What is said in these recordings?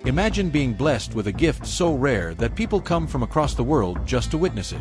Imagine being blessed with a gift so rare that people come from across the world just to witness it.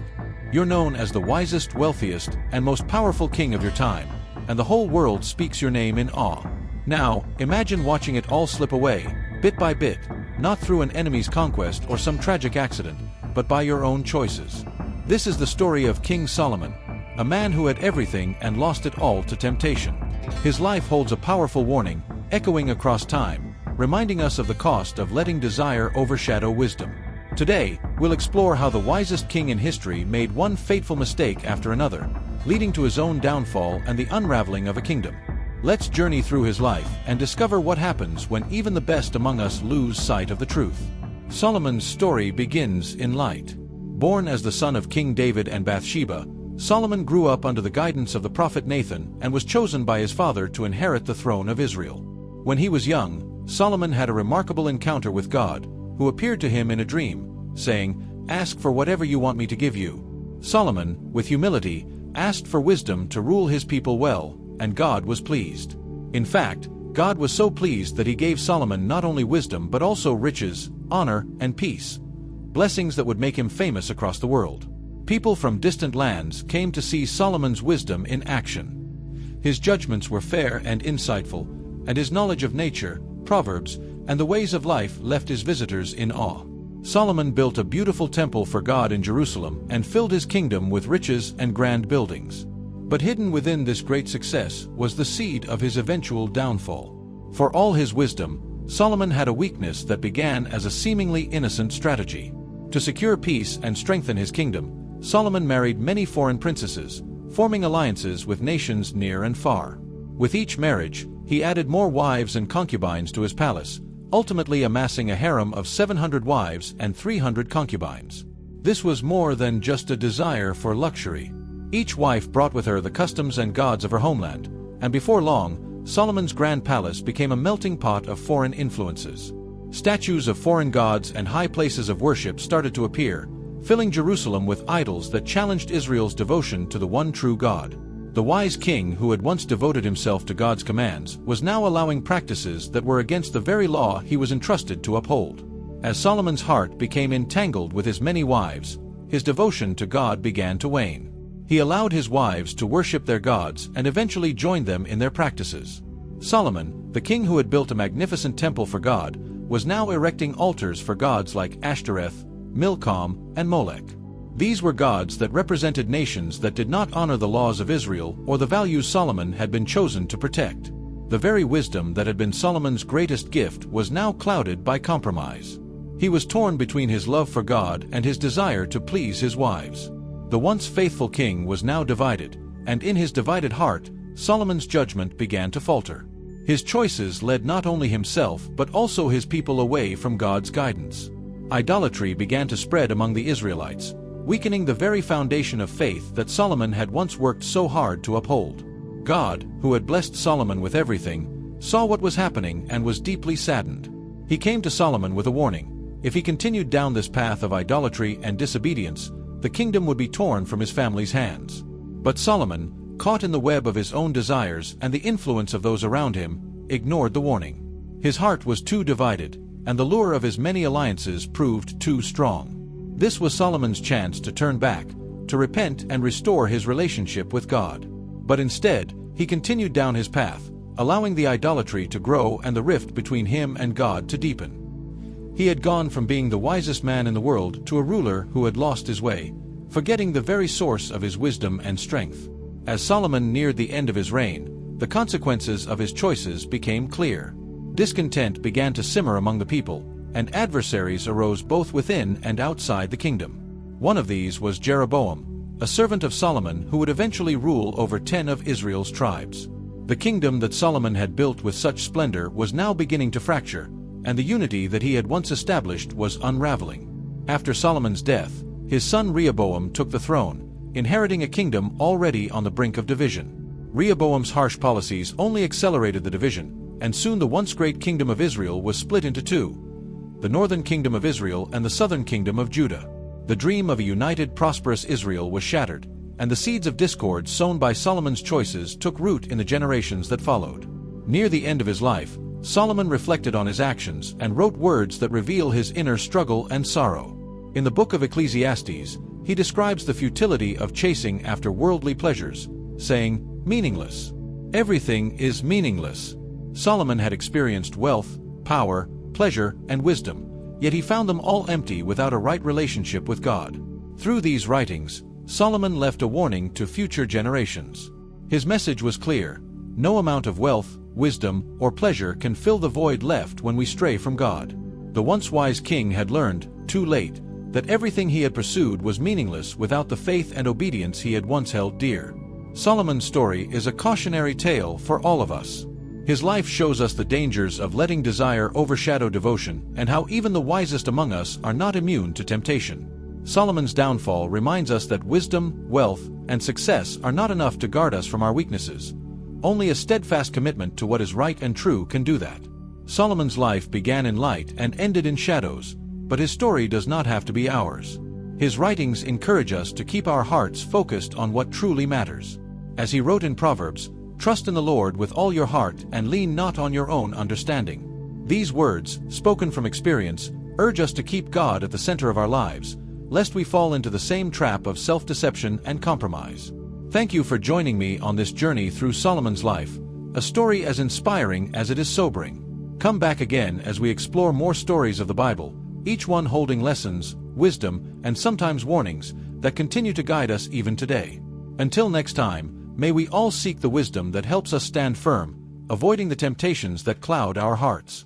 You're known as the wisest, wealthiest, and most powerful king of your time, and the whole world speaks your name in awe. Now, imagine watching it all slip away, bit by bit, not through an enemy's conquest or some tragic accident, but by your own choices. This is the story of King Solomon, a man who had everything and lost it all to temptation. His life holds a powerful warning, echoing across time, reminding us of the cost of letting desire overshadow wisdom. Today, we'll explore how the wisest king in history made one fateful mistake after another, leading to his own downfall and the unraveling of a kingdom. Let's journey through his life and discover what happens when even the best among us lose sight of the truth. Solomon's story begins in light. Born as the son of King David and Bathsheba, Solomon grew up under the guidance of the prophet Nathan and was chosen by his father to inherit the throne of Israel. When he was young, Solomon had a remarkable encounter with God, who appeared to him in a dream, saying, "Ask for whatever you want me to give you." Solomon, with humility, asked for wisdom to rule his people well, and God was pleased. In fact, God was so pleased that he gave Solomon not only wisdom but also riches, honor, and peace, blessings that would make him famous across the world. People from distant lands came to see Solomon's wisdom in action. His judgments were fair and insightful, and his knowledge of nature, proverbs, and the ways of life left his visitors in awe. Solomon built a beautiful temple for God in Jerusalem and filled his kingdom with riches and grand buildings. But hidden within this great success was the seed of his eventual downfall. For all his wisdom, Solomon had a weakness that began as a seemingly innocent strategy. To secure peace and strengthen his kingdom, Solomon married many foreign princesses, forming alliances with nations near and far. With each marriage, he added more wives and concubines to his palace, ultimately amassing a harem of 700 wives and 300 concubines. This was more than just a desire for luxury. Each wife brought with her the customs and gods of her homeland, and before long, Solomon's grand palace became a melting pot of foreign influences. Statues of foreign gods and high places of worship started to appear, filling Jerusalem with idols that challenged Israel's devotion to the one true God. The wise king who had once devoted himself to God's commands was now allowing practices that were against the very law he was entrusted to uphold. As Solomon's heart became entangled with his many wives, his devotion to God began to wane. He allowed his wives to worship their gods and eventually joined them in their practices. Solomon, the king who had built a magnificent temple for God, was now erecting altars for gods like Ashtoreth, Milcom, and Molech. These were gods that represented nations that did not honor the laws of Israel or the values Solomon had been chosen to protect. The very wisdom that had been Solomon's greatest gift was now clouded by compromise. He was torn between his love for God and his desire to please his wives. The once faithful king was now divided, and in his divided heart, Solomon's judgment began to falter. His choices led not only himself but also his people away from God's guidance. Idolatry began to spread among the Israelites, weakening the very foundation of faith that Solomon had once worked so hard to uphold. God, who had blessed Solomon with everything, saw what was happening and was deeply saddened. He came to Solomon with a warning. If he continued down this path of idolatry and disobedience, the kingdom would be torn from his family's hands. But Solomon, caught in the web of his own desires and the influence of those around him, ignored the warning. His heart was too divided, and the lure of his many alliances proved too strong. This was Solomon's chance to turn back, to repent and restore his relationship with God. But instead, he continued down his path, allowing the idolatry to grow and the rift between him and God to deepen. He had gone from being the wisest man in the world to a ruler who had lost his way, forgetting the very source of his wisdom and strength. As Solomon neared the end of his reign, the consequences of his choices became clear. Discontent began to simmer among the people, and adversaries arose both within and outside the kingdom. One of these was Jeroboam, a servant of Solomon who would eventually rule over 10 of Israel's tribes. The kingdom that Solomon had built with such splendor was now beginning to fracture, and the unity that he had once established was unraveling. After Solomon's death, his son Rehoboam took the throne, inheriting a kingdom already on the brink of division. Rehoboam's harsh policies only accelerated the division, and soon the once great kingdom of Israel was split into two: the northern kingdom of Israel and the southern kingdom of Judah. The dream of a united, prosperous Israel was shattered, and the seeds of discord sown by Solomon's choices took root in the generations that followed. Near the end of his life, Solomon reflected on his actions and wrote words that reveal his inner struggle and sorrow. In the book of Ecclesiastes, he describes the futility of chasing after worldly pleasures, saying, "Meaningless. Everything is meaningless." Solomon had experienced wealth, power, pleasure, and wisdom, yet he found them all empty without a right relationship with God. Through these writings, Solomon left a warning to future generations. His message was clear: no amount of wealth, wisdom, or pleasure can fill the void left when we stray from God. The once wise king had learned, too late, that everything he had pursued was meaningless without the faith and obedience he had once held dear. Solomon's story is a cautionary tale for all of us. His life shows us the dangers of letting desire overshadow devotion and how even the wisest among us are not immune to temptation. Solomon's downfall reminds us that wisdom, wealth, and success are not enough to guard us from our weaknesses. Only a steadfast commitment to what is right and true can do that. Solomon's life began in light and ended in shadows, but his story does not have to be ours. His writings encourage us to keep our hearts focused on what truly matters. As he wrote in Proverbs, "Trust in the Lord with all your heart and lean not on your own understanding." These words, spoken from experience, urge us to keep God at the center of our lives, lest we fall into the same trap of self-deception and compromise. Thank you for joining me on this journey through Solomon's life, a story as inspiring as it is sobering. Come back again as we explore more stories of the Bible, each one holding lessons, wisdom, and sometimes warnings that continue to guide us even today. Until next time, may we all seek the wisdom that helps us stand firm, avoiding the temptations that cloud our hearts.